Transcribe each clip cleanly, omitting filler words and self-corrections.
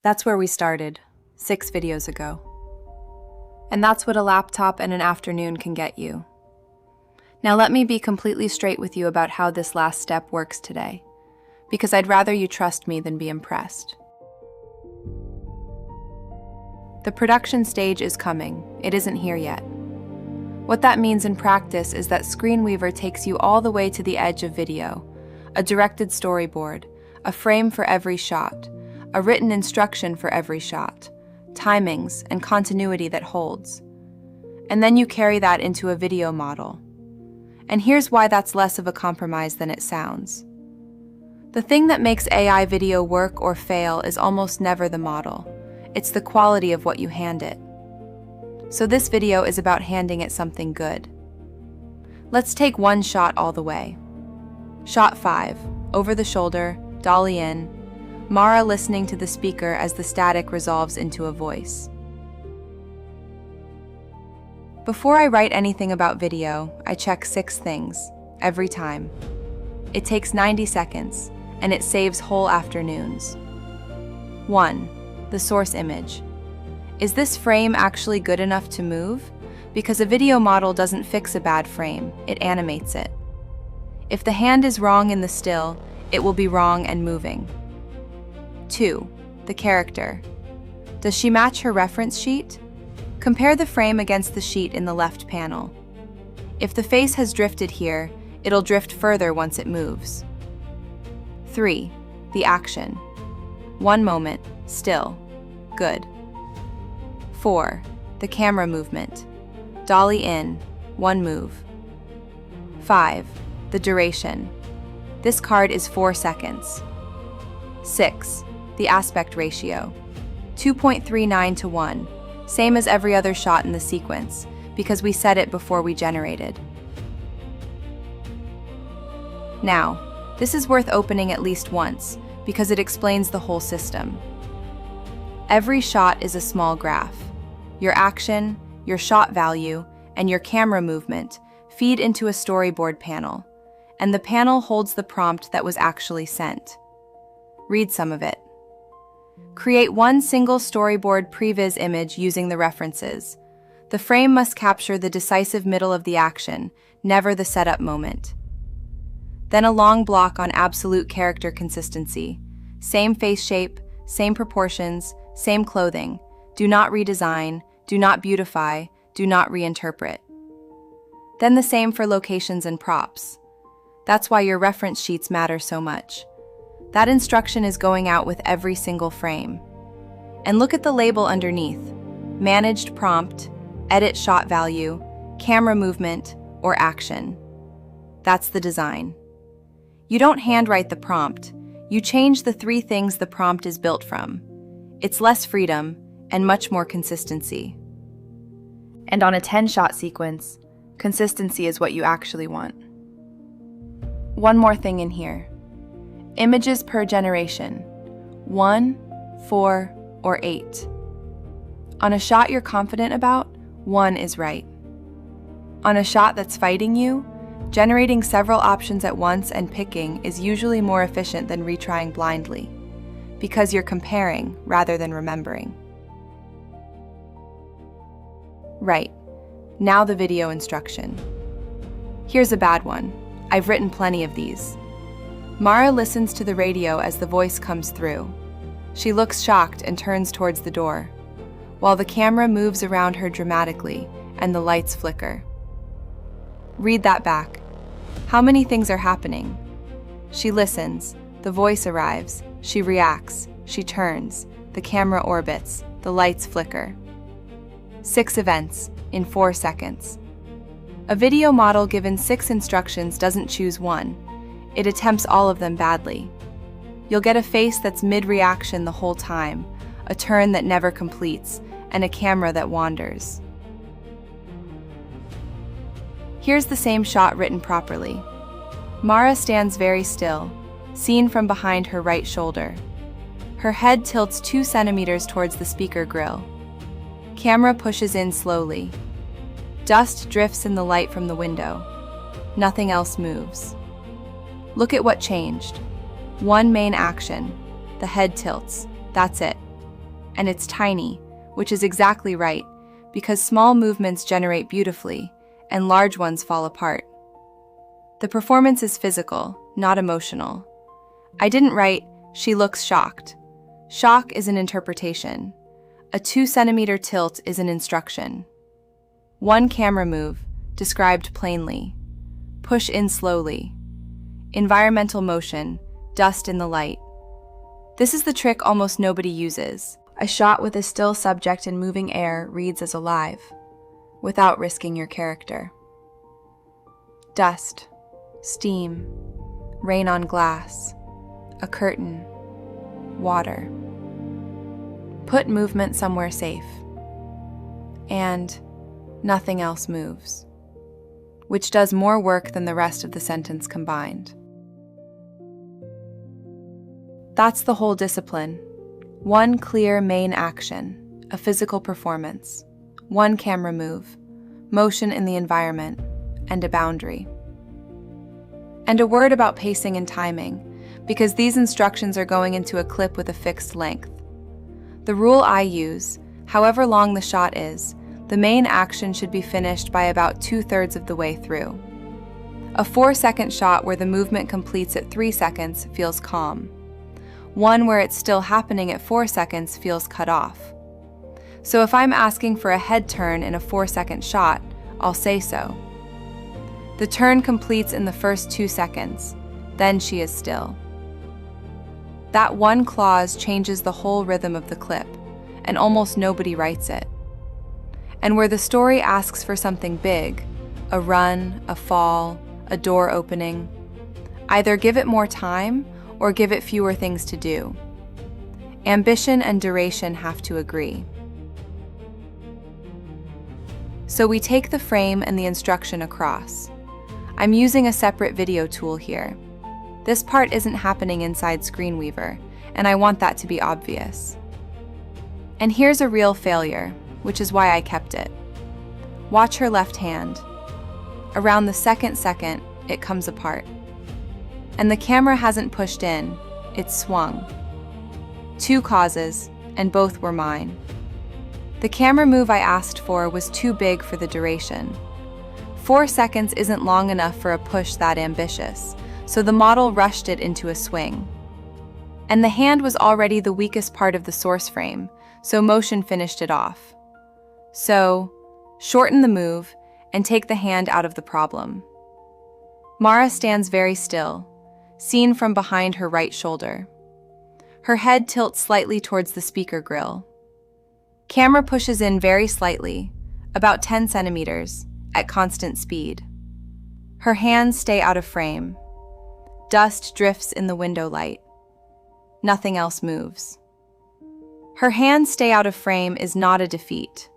That's where we started, 6 videos ago. And that's what a laptop and an afternoon can get you. Now let me be completely straight with you about how this last step works today, because I'd rather you trust me than be impressed. The production stage is coming. It isn't here yet. What that means in practice is that ScreenWeaver takes you all the way to the edge of video, a directed storyboard, a frame for every shot, a written instruction for every shot, timings and continuity that holds. And then you carry that into a video model. And here's why that's less of a compromise than it sounds. The thing that makes AI video work or fail is almost never the model. It's the quality of what you hand it. So this video is about handing it something good. Let's take one shot all the way. Shot 5, over the shoulder, dolly in, Mara listening to the speaker as the static resolves into a voice. Before I write anything about video, I check 6 things, every time. It takes 90 seconds, and it saves whole afternoons. 1. The source image. Is this frame actually good enough to move? Because a video model doesn't fix a bad frame, it animates it. If the hand is wrong in the still, it will be wrong and moving. 2. The character. Does she match her reference sheet? Compare the frame against the sheet in the left panel. If the face has drifted here, it'll drift further once it moves. 3. The action. 1 moment, still, good. 4. The camera movement. Dolly in, 1 move. 5. The duration. This card is 4 seconds. 6. The aspect ratio. 2.39 to 1, same as every other shot in the sequence, because we set it before we generated. Now, this is worth opening at least once, because it explains the whole system. Every shot is a small graph. Your action, your shot value, and your camera movement feed into a storyboard panel, and the panel holds the prompt that was actually sent. Read some of it. Create one single storyboard previs image using the references. The frame must capture the decisive middle of the action, never the setup moment. Then a long block on absolute character consistency. Same face shape, same proportions, same clothing. Do not redesign, do not beautify, do not reinterpret. Then the same for locations and props. That's why your reference sheets matter so much. That instruction is going out with every single frame. And look at the label underneath. Managed prompt, edit shot value, camera movement, or action. That's the design. You don't handwrite the prompt. You change the 3 things the prompt is built from. It's less freedom and much more consistency. And on a 10-shot sequence, consistency is what you actually want. One more thing in here. Images per generation, 1, 4, or 8. On a shot you're confident about, 1 is right. On a shot that's fighting you, generating several options at once and picking is usually more efficient than retrying blindly, because you're comparing rather than remembering. Right, now the video instruction. Here's a bad one. I've written plenty of these. Mara listens to the radio as the voice comes through. She looks shocked and turns towards the door, while the camera moves around her dramatically and the lights flicker. Read that back. How many things are happening? She listens, the voice arrives, she reacts, she turns, the camera orbits, the lights flicker. 6 events in 4 seconds. A video model given 6 instructions doesn't choose one. It attempts all of them badly. You'll get a face that's mid-reaction the whole time, a turn that never completes, and a camera that wanders. Here's the same shot written properly. Mara stands very still, seen from behind her right shoulder. Her head tilts 2 centimeters towards the speaker grill. Camera pushes in slowly. Dust drifts in the light from the window. Nothing else moves. Look at what changed. One main action. The head tilts. That's it. And it's tiny, which is exactly right, because small movements generate beautifully, and large ones fall apart. The performance is physical, not emotional. I didn't write, "She looks shocked." Shock is an interpretation. A 2-centimeter tilt is an instruction. One camera move, described plainly. Push in slowly. Environmental motion, dust in the light. This is the trick almost nobody uses. A shot with a still subject in moving air reads as alive, without risking your character. Dust, steam, rain on glass, a curtain, water. Put movement somewhere safe. And nothing else moves, which does more work than the rest of the sentence combined. That's the whole discipline. One clear main action, a physical performance, one camera move, motion in the environment, and a boundary. And a word about pacing and timing, because these instructions are going into a clip with a fixed length. The rule I use, however long the shot is, the main action should be finished by about 2/3 of the way through. A 4-second shot where the movement completes at 3 seconds feels calm. One where it's still happening at 4 seconds feels cut off. So if I'm asking for a head turn in a 4-second shot, I'll say so. The turn completes in the first 2 seconds, then she is still. That one clause changes the whole rhythm of the clip, and almost nobody writes it. And where the story asks for something big, a run, a fall, a door opening, either give it more time or give it fewer things to do. Ambition and duration have to agree. So we take the frame and the instruction across. I'm using a separate video tool here. This part isn't happening inside ScreenWeaver, and I want that to be obvious. And here's a real failure, which is why I kept it. Watch her left hand. Around the second, it comes apart. And the camera hasn't pushed in, it's swung. 2 causes, and both were mine. The camera move I asked for was too big for the duration. 4 seconds isn't long enough for a push that ambitious, so the model rushed it into a swing. And the hand was already the weakest part of the source frame, so motion finished it off. So, shorten the move and take the hand out of the problem. Mara stands very still, seen from behind her right shoulder. Her head tilts slightly towards the speaker grill. Camera pushes in very slightly, about 10 centimeters, at constant speed. Her hands stay out of frame. Dust drifts in the window light. Nothing else moves. Her hands stay out of frame is not a defeat.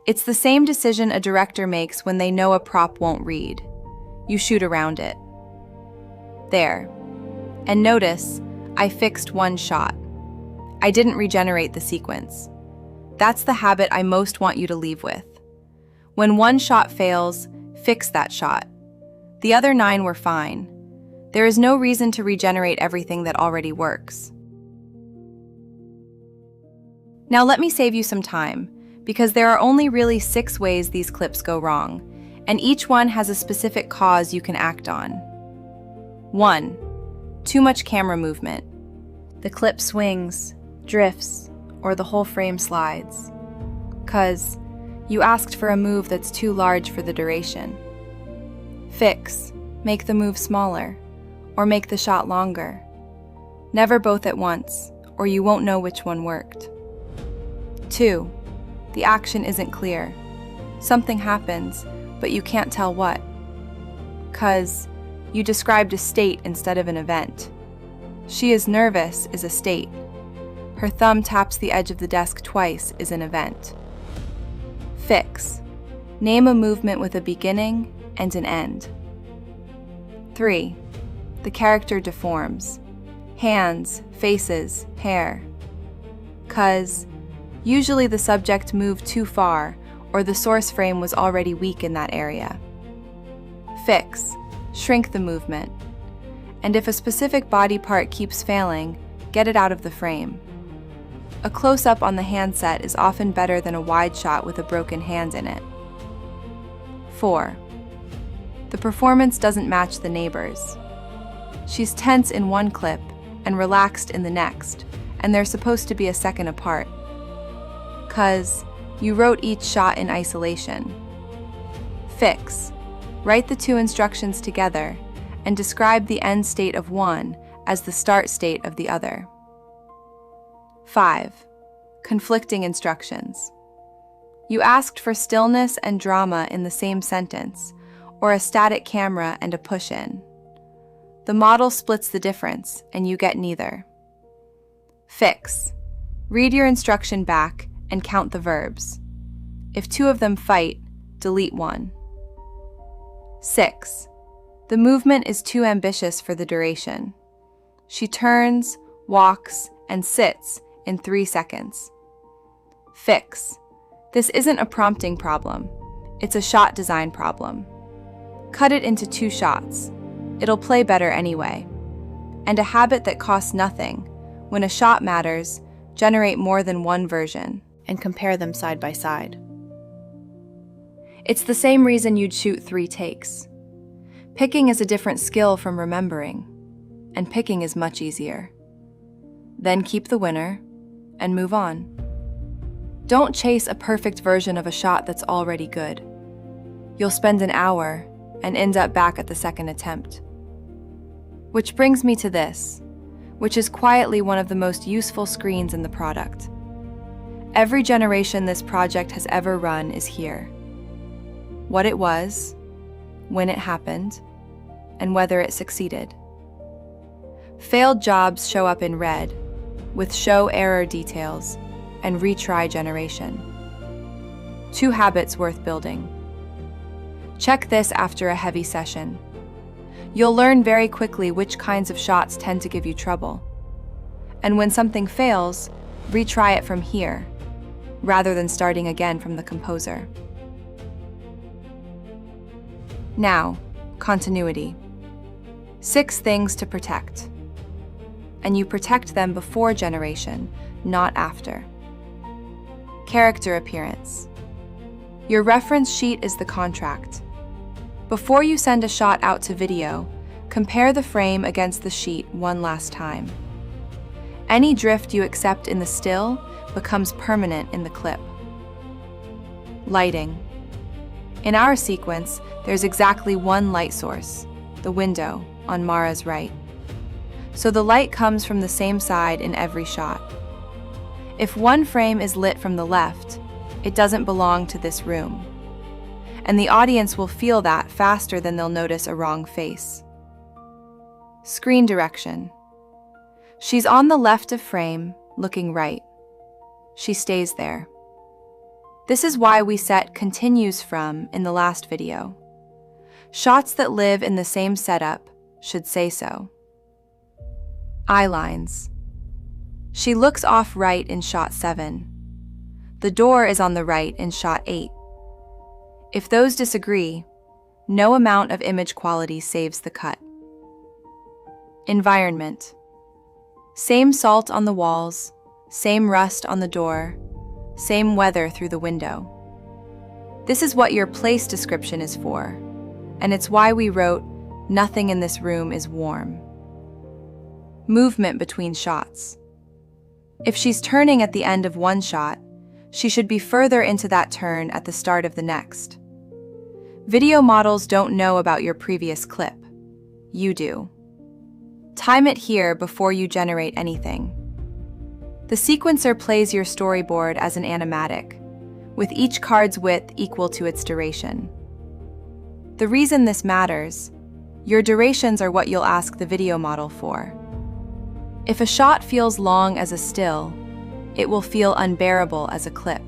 It's the same decision a director makes when they know a prop won't read. You shoot around it. There. And notice, I fixed one shot. I didn't regenerate the sequence. That's the habit I most want you to leave with. When one shot fails, fix that shot. The other 9 were fine. There is no reason to regenerate everything that already works. Now let me save you some time, because there are only really 6 ways these clips go wrong, and each one has a specific cause you can act on. 1. Too much camera movement. The clip swings, drifts, or the whole frame slides. 'Cause you asked for a move that's too large for the duration. Fix. Make the move smaller, or make the shot longer. Never both at once, or you won't know which one worked. 2. The action isn't clear. Something happens, but you can't tell what. 'Cause you described a state instead of an event. She is nervous is a state. Her thumb taps the edge of the desk twice is an event. Fix. Name a movement with a beginning and an end. 3. The character deforms. Hands, faces, hair. 'Cause usually the subject moved too far or the source frame was already weak in that area. Fix. Shrink the movement. And if a specific body part keeps failing, get it out of the frame. A close-up on the handset is often better than a wide shot with a broken hand in it. 4. The performance doesn't match the neighbor's. She's tense in one clip and relaxed in the next, and they're supposed to be a second apart. 'Cause you wrote each shot in isolation. Fix. Write the two instructions together and describe the end state of one as the start state of the other. 5. Conflicting instructions. You asked for stillness and drama in the same sentence, or a static camera and a push-in. The model splits the difference, and you get neither. Fix. Read your instruction back and count the verbs. If two of them fight, delete one. 6. The movement is too ambitious for the duration. She turns, walks, and sits in 3 seconds. Fix. This isn't a prompting problem. It's a shot design problem. Cut it into 2 shots. It'll play better anyway. And a habit that costs nothing. When a shot matters, generate more than one version and compare them side by side. It's the same reason you'd shoot 3 takes. Picking is a different skill from remembering, and picking is much easier. Then keep the winner and move on. Don't chase a perfect version of a shot that's already good. You'll spend an hour and end up back at the second attempt. Which brings me to this, which is quietly one of the most useful screens in the product. Every generation this project has ever run is here. What it was, when it happened, and whether it succeeded. Failed jobs show up in red, with show error details and retry generation. 2 habits worth building. Check this after a heavy session. You'll learn very quickly which kinds of shots tend to give you trouble. And when something fails, retry it from here, rather than starting again from the composer. Now, continuity. 6 things to protect. And you protect them before generation, not after. Character appearance. Your reference sheet is the contract. Before you send a shot out to video, compare the frame against the sheet one last time. Any drift you accept in the still becomes permanent in the clip. Lighting. In our sequence, there's exactly one light source, the window on Mara's right. So the light comes from the same side in every shot. If one frame is lit from the left, it doesn't belong to this room. And the audience will feel that faster than they'll notice a wrong face. Screen direction. She's on the left of frame, looking right. She stays there. This is why we set continues from in the last video. Shots that live in the same setup should say so. Eyelines. She looks off right in shot 7. The door is on the right in shot 8. If those disagree, no amount of image quality saves the cut. Environment. Same salt on the walls, same rust on the door, same weather through the window. This is what your place description is for, and it's why we wrote, "Nothing in this room is warm." Movement between shots. If she's turning at the end of one shot, she should be further into that turn at the start of the next. Video models don't know about your previous clip. You do. Time it here before you generate anything. The sequencer plays your storyboard as an animatic, with each card's width equal to its duration. The reason this matters, your durations are what you'll ask the video model for. If a shot feels long as a still, it will feel unbearable as a clip.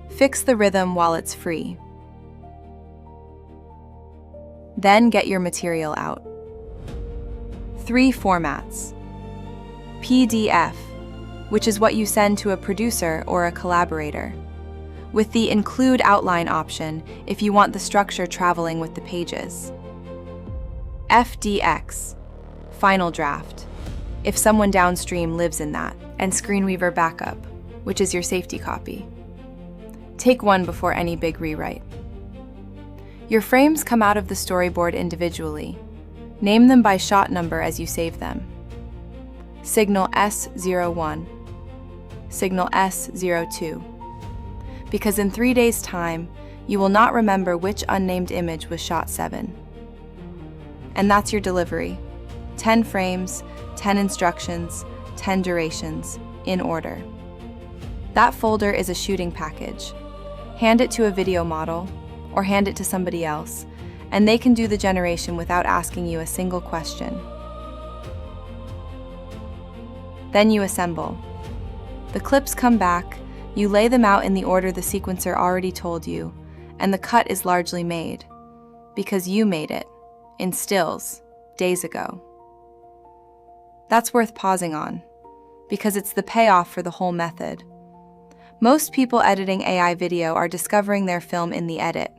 Fix the rhythm while it's free. Then get your material out. 3 formats. PDF, which is what you send to a producer or a collaborator, with the include outline option if you want the structure traveling with the pages. FDX, final draft, if someone downstream lives in that. and ScreenWeaver Backup, which is your safety copy. Take one before any big rewrite. Your frames come out of the storyboard individually. Name them by shot number as you save them. Signal S01, signal S02, because in 3 days' time, you will not remember which unnamed image was shot 7. And that's your delivery. 10 frames, 10 instructions, 10 durations, in order. That folder is a shooting package. Hand it to a video model, or hand it to somebody else, and they can do the generation without asking you a single question. Then you assemble. The clips come back, you lay them out in the order the sequencer already told you, and the cut is largely made, because you made it, in stills, days ago. That's worth pausing on, because it's the payoff for the whole method. Most people editing AI video are discovering their film in the edit.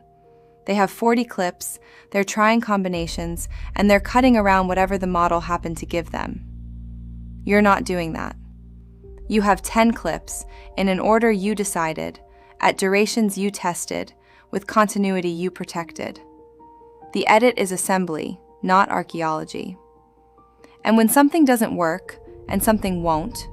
They have 40 clips, they're trying combinations, and they're cutting around whatever the model happened to give them. You're not doing that. You have 10 clips, in an order you decided, at durations you tested, with continuity you protected. The edit is assembly, not archaeology. And when something doesn't work, and something won't,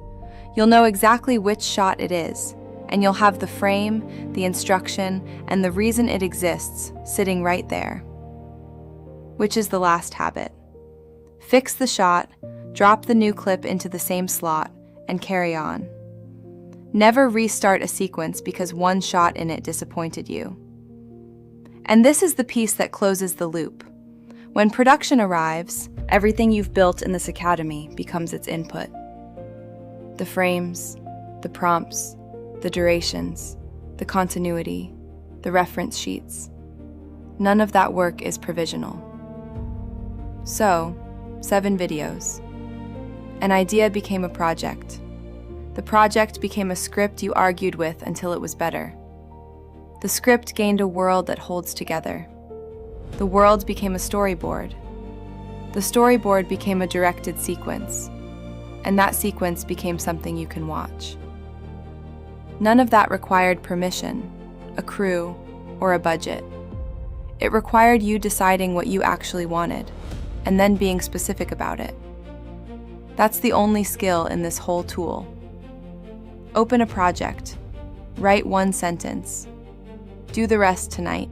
you'll know exactly which shot it is, and you'll have the frame, the instruction, and the reason it exists sitting right there. Which is the last habit. Fix the shot, drop the new clip into the same slot, and carry on. Never restart a sequence because one shot in it disappointed you. And this is the piece that closes the loop. When production arrives, everything you've built in this academy becomes its input. The frames, the prompts, the durations, the continuity, the reference sheets. None of that work is provisional. So, 7 videos. An idea became a project. The project became a script you argued with until it was better. The script gained a world that holds together. The world became a storyboard. The storyboard became a directed sequence. And that sequence became something you can watch. None of that required permission, a crew, or a budget. It required you deciding what you actually wanted, and then being specific about it. That's the only skill in this whole tool. Open a project. Write one sentence. Do the rest tonight.